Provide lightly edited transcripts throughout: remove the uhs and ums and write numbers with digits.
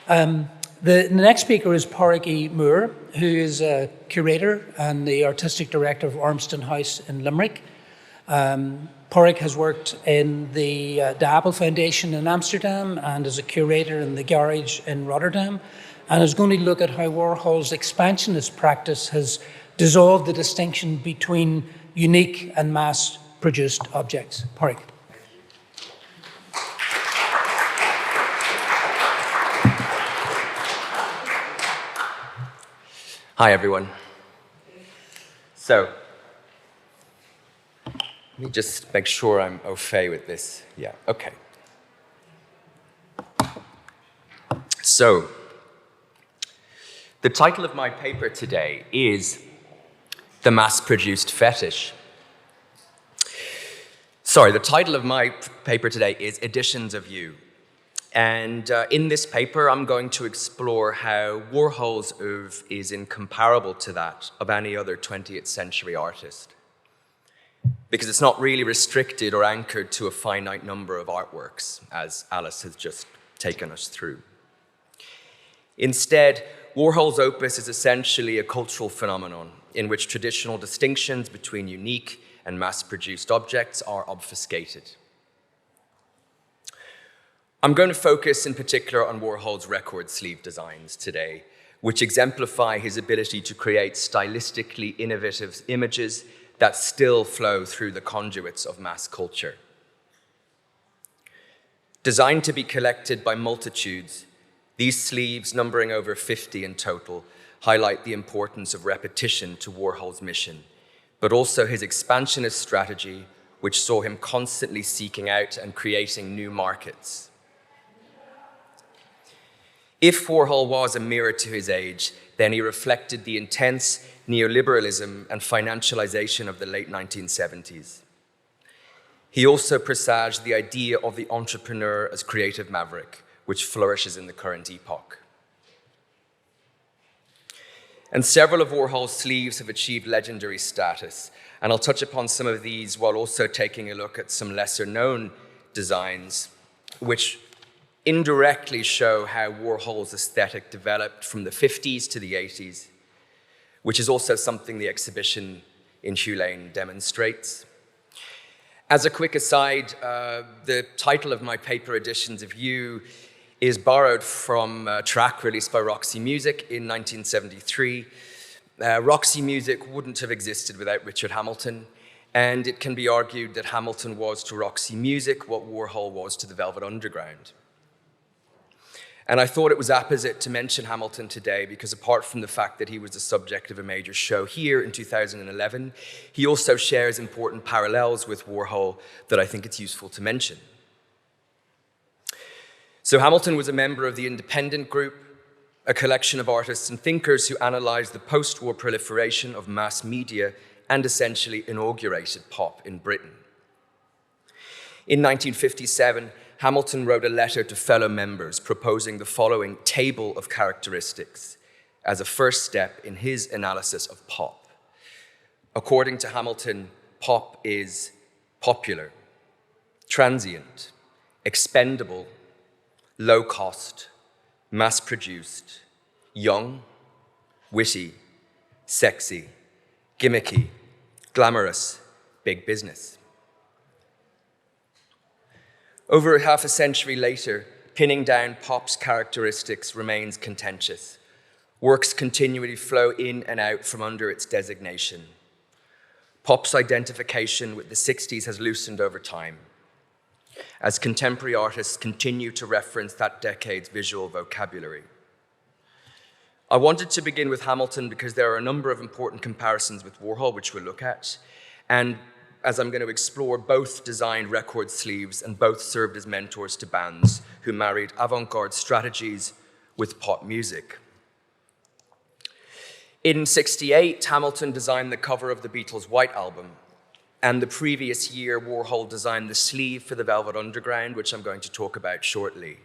The next speaker is Padraic E Moore, who is a curator and the artistic director of Ormston House in Limerick. Padraic has worked in the Apple Foundation in Amsterdam and as a curator in the Garage in Rotterdam, and is going to look at how Warhol's expansionist practice has dissolved the distinction between unique and mass-produced objects. Padraic. Hi, everyone. So, let me just make sure I'm au fait with this. Yeah, okay. So, the title of my paper today is The Mass-Produced Fetish. Sorry, the title of my paper today is Editions of You. And in this paper, I'm going to explore how Warhol's oeuvre is incomparable to that of any other 20th century artist. Because it's not really restricted or anchored to a finite number of artworks, as Alice has just taken us through. Instead, Warhol's opus is essentially a cultural phenomenon in which traditional distinctions between unique and mass-produced objects are obfuscated. I'm going to focus in particular on Warhol's record sleeve designs today, which exemplify his ability to create stylistically innovative images that still flow through the conduits of mass culture. Designed to be collected by multitudes, these sleeves, numbering over 50 in total, highlight the importance of repetition to Warhol's mission, but also his expansionist strategy, which saw him constantly seeking out and creating new markets. If Warhol was a mirror to his age, then he reflected the intense neoliberalism and financialization of the late 1970s. He also presaged the idea of the entrepreneur as creative maverick, which flourishes in the current epoch. And several of Warhol's sleeves have achieved legendary status, and I'll touch upon some of these while also taking a look at some lesser-known designs, which indirectly show how Warhol's aesthetic developed from the 50s to the 80s, which is also something the exhibition in Hugh Lane demonstrates. As a quick aside, the title of my paper, Editions of You, is borrowed from a track released by Roxy Music in 1973. Roxy Music wouldn't have existed without Richard Hamilton, and it can be argued that Hamilton was to Roxy Music what Warhol was to the Velvet Underground. And I thought it was apposite to mention Hamilton today because apart from the fact that he was the subject of a major show here in 2011, he also shares important parallels with Warhol that I think it's useful to mention. So Hamilton was a member of the Independent Group, a collection of artists and thinkers who analyzed the post-war proliferation of mass media and essentially inaugurated pop in Britain. In 1957, Hamilton wrote a letter to fellow members proposing the following table of characteristics as a first step in his analysis of pop. According to Hamilton, pop is popular, transient, expendable, low cost, mass-produced, young, witty, sexy, gimmicky, glamorous, big business. Over half a century later, pinning down pop's characteristics remains contentious. Works continually flow in and out from under its designation. Pop's identification with the 60s has loosened over time, as contemporary artists continue to reference that decade's visual vocabulary. I wanted to begin with Hamilton because there are a number of important comparisons with Warhol, which we'll look at, and as I'm going to explore, both designed record sleeves and both served as mentors to bands who married avant-garde strategies with pop music. In '68, Hamilton designed the cover of the Beatles' White Album, and the previous year, Warhol designed the sleeve for the Velvet Underground, which I'm going to talk about shortly.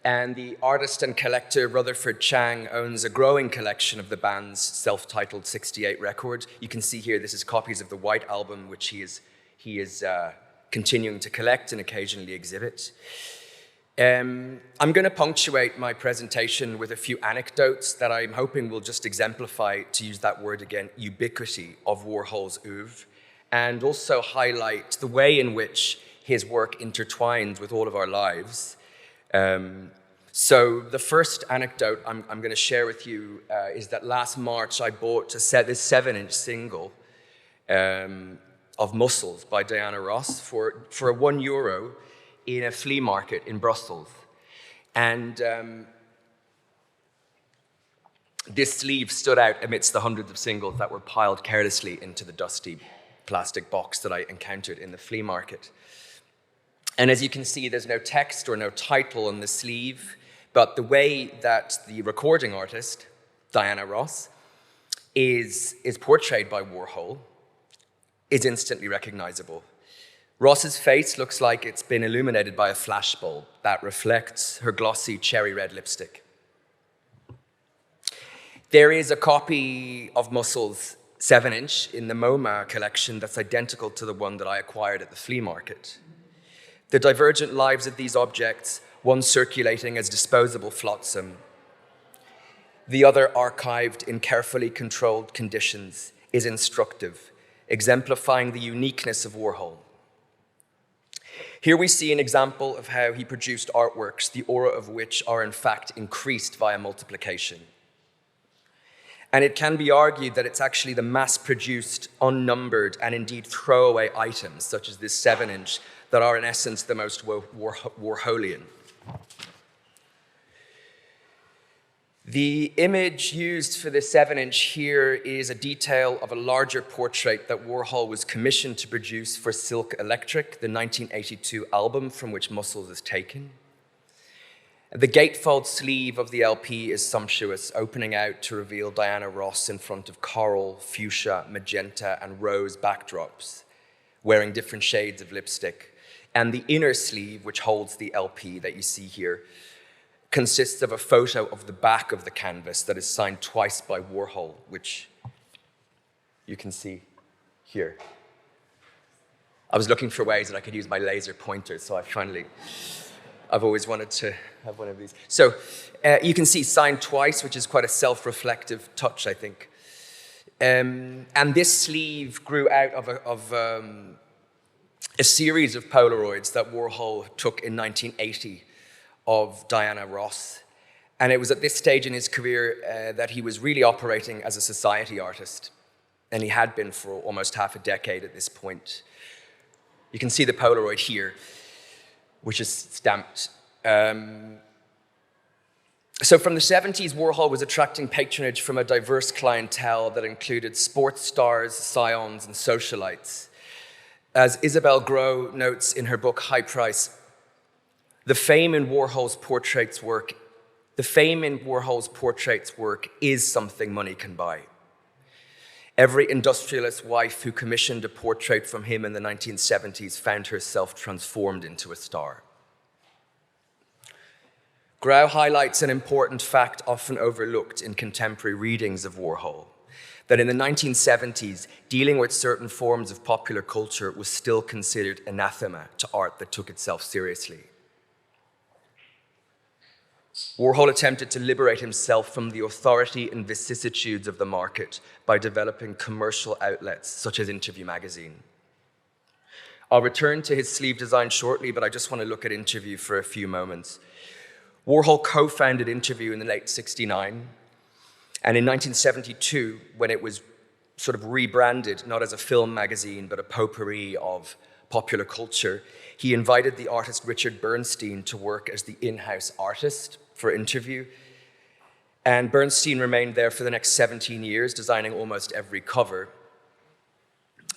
And the artist and collector Rutherford Chang owns a growing collection of the band's self-titled '68 record. You can see here, this is copies of the White Album, which he is continuing to collect and occasionally exhibit. I'm going to punctuate my presentation with a few anecdotes that I'm hoping will just exemplify, to use that word again, ubiquity of Warhol's oeuvre, and also highlight the way in which his work intertwines with all of our lives. So the first anecdote I'm going to share with you is that last March I bought this 7-inch single of Muscles by Diana Ross for €1 in a flea market in Brussels. And this sleeve stood out amidst the hundreds of singles that were piled carelessly into the dusty plastic box that I encountered in the flea market. And as you can see, there's no text or no title on the sleeve, but the way that the recording artist, Diana Ross, is portrayed by Warhol is instantly recognizable. Ross's face looks like it's been illuminated by a flashbulb that reflects her glossy cherry red lipstick. There is a copy of Muscles 7-inch in the MoMA collection that's identical to the one that I acquired at the flea market. The divergent lives of these objects, one circulating as disposable flotsam, the other archived in carefully controlled conditions, is instructive, exemplifying the uniqueness of Warhol. Here we see an example of how he produced artworks, the aura of which are in fact increased via multiplication. And it can be argued that it's actually the mass-produced, unnumbered, and indeed throwaway items, such as this 7-inch, that are in essence the most Warholian. The image used for the 7-inch here is a detail of a larger portrait that Warhol was commissioned to produce for Silk Electric, the 1982 album from which Muscles is taken. The gatefold sleeve of the LP is sumptuous, opening out to reveal Diana Ross in front of coral, fuchsia, magenta, and rose backdrops, wearing different shades of lipstick. And the inner sleeve, which holds the LP that you see here, consists of a photo of the back of the canvas that is signed twice by Warhol, which you can see here. I was looking for ways that I could use my laser pointer, so I've always wanted to have one of these. So you can see signed twice, which is quite a self-reflective touch, I think. And this sleeve grew out of a series of Polaroids that Warhol took in 1980 of Diana Ross. And it was at this stage in his career that he was really operating as a society artist. And he had been for almost half a decade at this point. You can see the Polaroid here, which is stamped. So from the 70s, Warhol was attracting patronage from a diverse clientele that included sports stars, scions, and socialites. As Isabel Groh notes in her book, High Price, the fame in Warhol's portraits work is something money can buy. Every industrialist's wife who commissioned a portrait from him in the 1970s found herself transformed into a star. Grau highlights an important fact often overlooked in contemporary readings of Warhol, that in the 1970s, dealing with certain forms of popular culture was still considered anathema to art that took itself seriously. Warhol attempted to liberate himself from the authority and vicissitudes of the market by developing commercial outlets such as Interview magazine. I'll return to his sleeve design shortly, but I just want to look at Interview for a few moments. Warhol co-founded Interview in the late '69, and in 1972, when it was sort of rebranded, not as a film magazine, but a potpourri of popular culture, he invited the artist Richard Bernstein to work as the in-house artist for Interview. And Bernstein remained there for the next 17 years, designing almost every cover.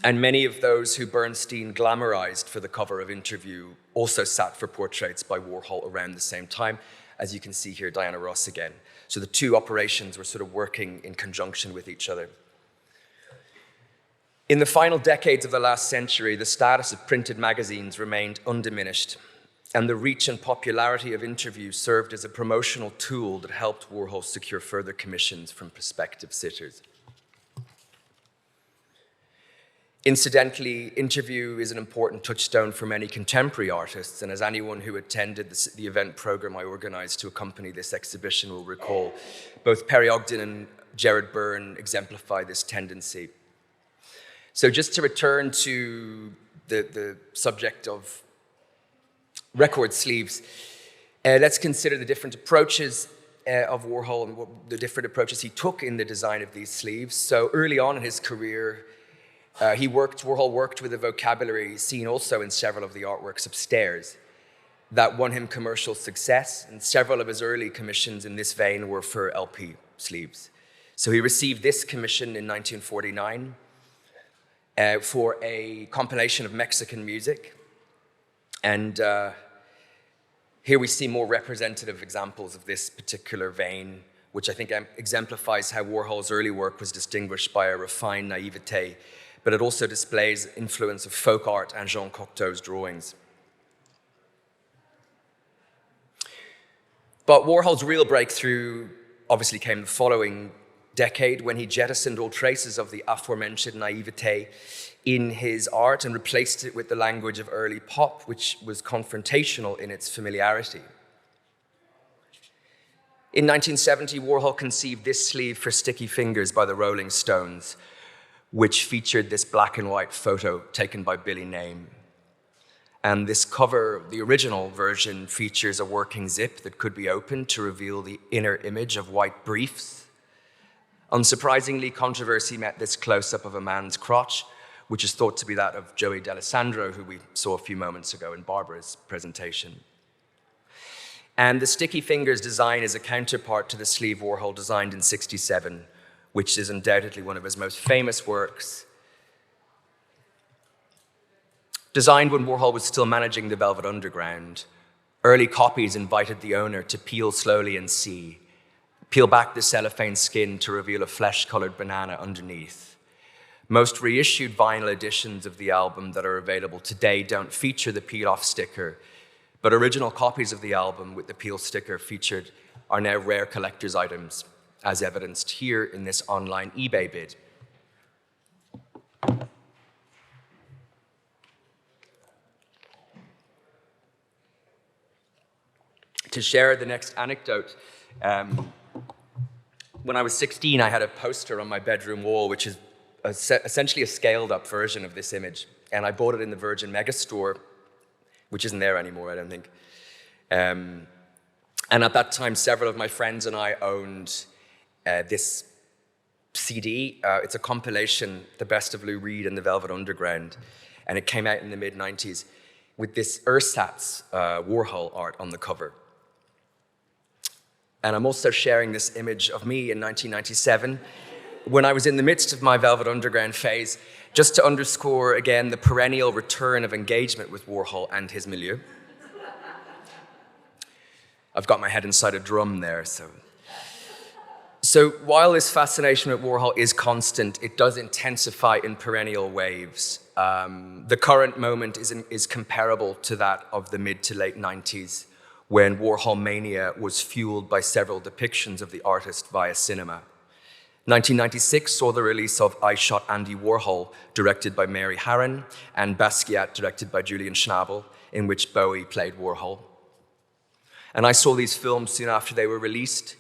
And many of those who Bernstein glamorized for the cover of Interview also sat for portraits by Warhol around the same time. As you can see here, Diana Ross again. So the two operations were sort of working in conjunction with each other. In the final decades of the last century, the status of printed magazines remained undiminished, and the reach and popularity of Interview served as a promotional tool that helped Warhol secure further commissions from prospective sitters. Incidentally, interview is an important touchstone for many contemporary artists, and as anyone who attended the event program I organized to accompany this exhibition will recall, both Perry Ogden and Gerard Byrne exemplify this tendency. So just to return to the subject of record sleeves, let's consider the different approaches of Warhol and the different approaches he took in the design of these sleeves. So early on in his career, Warhol worked with a vocabulary seen also in several of the artworks upstairs that won him commercial success, and several of his early commissions in this vein were for LP sleeves. So he received this commission in 1949 for a compilation of Mexican music, and here we see more representative examples of this particular vein, which I think exemplifies how Warhol's early work was distinguished by a refined naivete, but it also displays influence of folk art and Jean Cocteau's drawings. But Warhol's real breakthrough obviously came the following decade when he jettisoned all traces of the aforementioned naivete in his art and replaced it with the language of early pop, which was confrontational in its familiarity. In 1970, Warhol conceived this sleeve for Sticky Fingers by the Rolling Stones, which featured this black and white photo taken by Billy Name. And this cover, the original version, features a working zip that could be opened to reveal the inner image of white briefs. Unsurprisingly, controversy met this close-up of a man's crotch, which is thought to be that of Joey D'Alessandro, who we saw a few moments ago in Barbara's presentation. And the Sticky Fingers design is a counterpart to the sleeve Warhol designed in '67, which is undoubtedly one of his most famous works. Designed when Warhol was still managing the Velvet Underground, early copies invited the owner to peel slowly and see, peel back the cellophane skin to reveal a flesh-colored banana underneath. Most reissued vinyl editions of the album that are available today don't feature the peel-off sticker, but original copies of the album with the peel sticker featured are now rare collector's items, as evidenced here in this online eBay bid. To share the next anecdote, when I was 16, I had a poster on my bedroom wall, which is essentially a scaled-up version of this image, and I bought it in the Virgin Megastore, which isn't there anymore, I don't think. And at that time, several of my friends and I owned this CD. It's a compilation, The Best of Lou Reed and the Velvet Underground, and it came out in the mid-90s with this ersatz Warhol art on the cover. And I'm also sharing this image of me in 1997 when I was in the midst of my Velvet Underground phase, just to underscore again the perennial return of engagement with Warhol and his milieu. I've got my head inside a drum there, So while this fascination with Warhol is constant, it does intensify in perennial waves. The current moment is comparable to that of the mid to late 90s, when Warhol mania was fueled by several depictions of the artist via cinema. 1996 saw the release of I Shot Andy Warhol, directed by Mary Harron, and Basquiat, directed by Julian Schnabel, in which Bowie played Warhol. And I saw these films soon after they were released,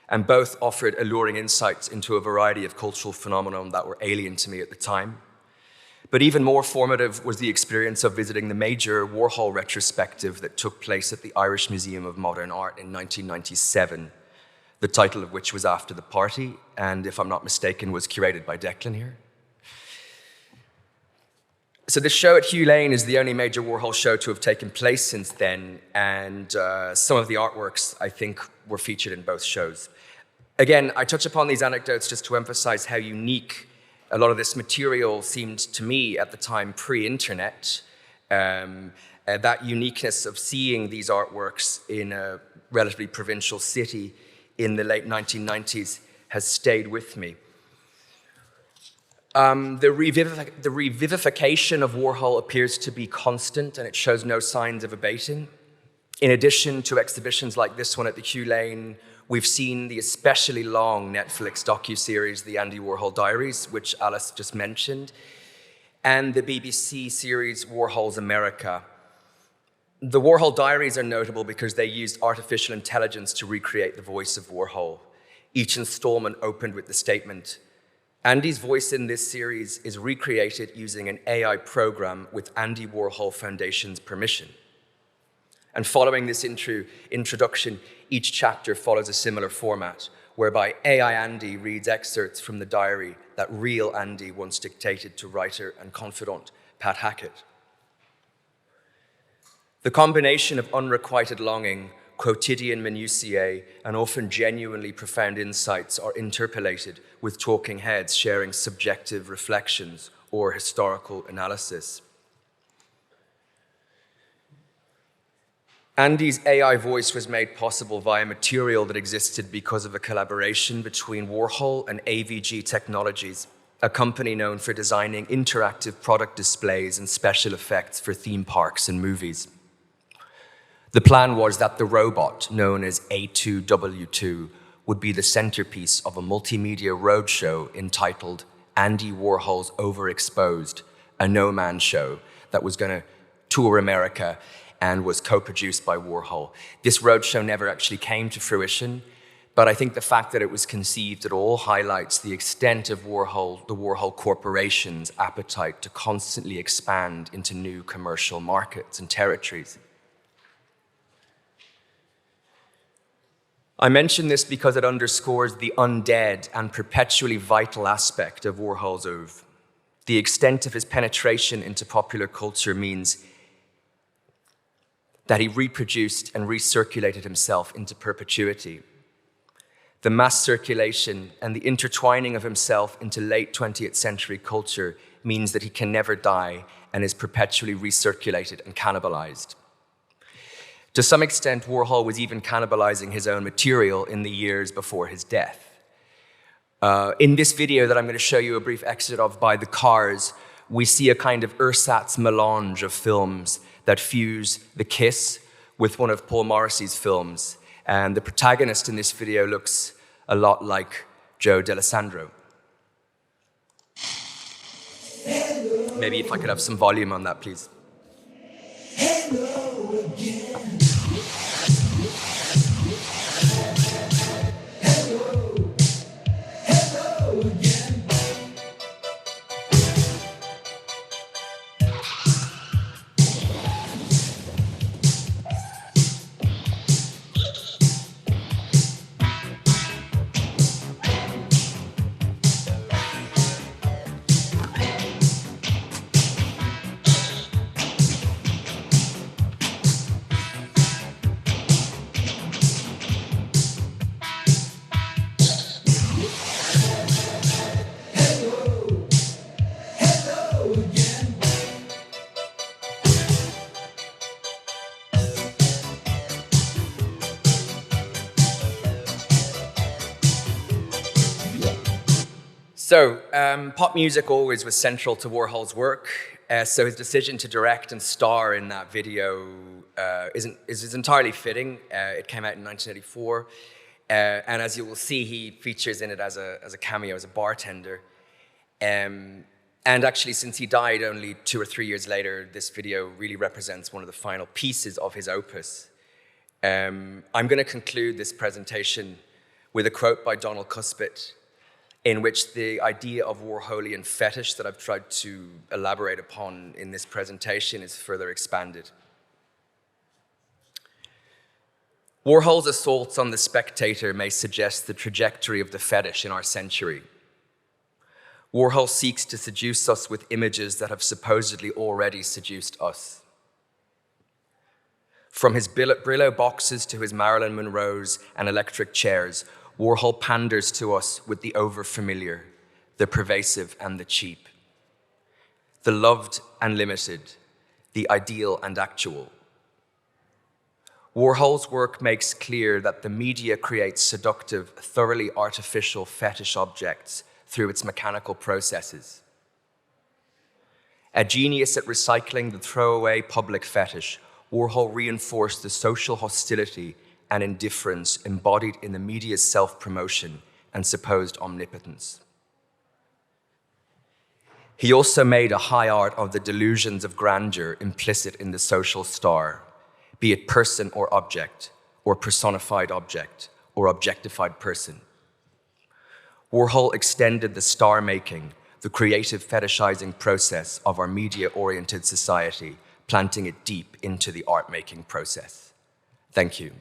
and both offered alluring insights into a variety of cultural phenomena that were alien to me at the time. But even more formative was the experience of visiting the major Warhol retrospective that took place at the Irish Museum of Modern Art in 1997, the title of which was After the Party, and if I'm not mistaken, was curated by Declan here. So this show at Hugh Lane is the only major Warhol show to have taken place since then, and some of the artworks, I think, were featured in both shows. Again, I touch upon these anecdotes just to emphasize how unique a lot of this material seemed to me at the time pre-internet. That uniqueness of seeing these artworks in a relatively provincial city in the late 1990s has stayed with me. The revivification of Warhol appears to be constant, and it shows no signs of abating. In addition to exhibitions like this one at the Hugh Lane, we've seen the especially long Netflix docuseries, The Andy Warhol Diaries, which Alice just mentioned. and the BBC series Warhol's America. The Warhol Diaries are notable because they used artificial intelligence to recreate the voice of Warhol. Each installment opened with the statement, "Andy's voice in this series is recreated using an AI program with Andy Warhol Foundation's permission." And following this introduction, each chapter follows a similar format, whereby AI Andy reads excerpts from the diary that real Andy once dictated to writer and confidant Pat Hackett. The combination of unrequited longing, quotidian minutiae, and often genuinely profound insights are interpolated with talking heads sharing subjective reflections or historical analysis. Andy's AI voice was made possible via material that existed because of a collaboration between Warhol and AVG Technologies, a company known for designing interactive product displays and special effects for theme parks and movies. The plan was that the robot, known as A2W2, would be the centerpiece of a multimedia roadshow entitled Andy Warhol's Overexposed, a no-man show that was going to tour America and was co-produced by Warhol. This roadshow never actually came to fruition, but I think the fact that it was conceived at all highlights the extent of the Warhol Corporation's appetite to constantly expand into new commercial markets and territories. I mention this because it underscores the undead and perpetually vital aspect of Warhol's oeuvre. The extent of his penetration into popular culture means that he reproduced and recirculated himself into perpetuity. The mass circulation and the intertwining of himself into late 20th century culture means that he can never die and is perpetually recirculated and cannibalized. To some extent, Warhol was even cannibalizing his own material in the years before his death. In this video that I'm going to show you a brief excerpt of by The Cars, we see a kind of ersatz melange of films that fuse The Kiss with one of Paul Morrissey's films. And the protagonist in this video looks a lot like Joe D'Alessandro. Maybe if I could have some volume on that, please. Hello again. So, pop music always was central to Warhol's work. So his decision to direct and star in that video is entirely fitting. It came out in 1984. And as you will see, he features in it as a cameo, as a bartender. And actually, since he died only 2 or 3 years later, this video really represents one of the final pieces of his opus. I'm going to conclude this presentation with a quote by Donald Cuspit, in which the idea of Warholian fetish that I've tried to elaborate upon in this presentation is further expanded. Warhol's assaults on the spectator may suggest the trajectory of the fetish in our century. Warhol seeks to seduce us with images that have supposedly already seduced us. From his Brillo boxes to his Marilyn Monroes and electric chairs, Warhol panders to us with the overfamiliar, the pervasive and the cheap, the loved and limited, the ideal and actual. Warhol's work makes clear that the media creates seductive, thoroughly artificial fetish objects through its mechanical processes. A genius at recycling the throwaway public fetish, Warhol reinforced the social hostility and indifference embodied in the media's self-promotion and supposed omnipotence. He also made a high art of the delusions of grandeur implicit in the social star, be it person or object, or personified object, or objectified person. Warhol extended the star-making, the creative fetishizing process of our media-oriented society, planting it deep into the art-making process. Thank you.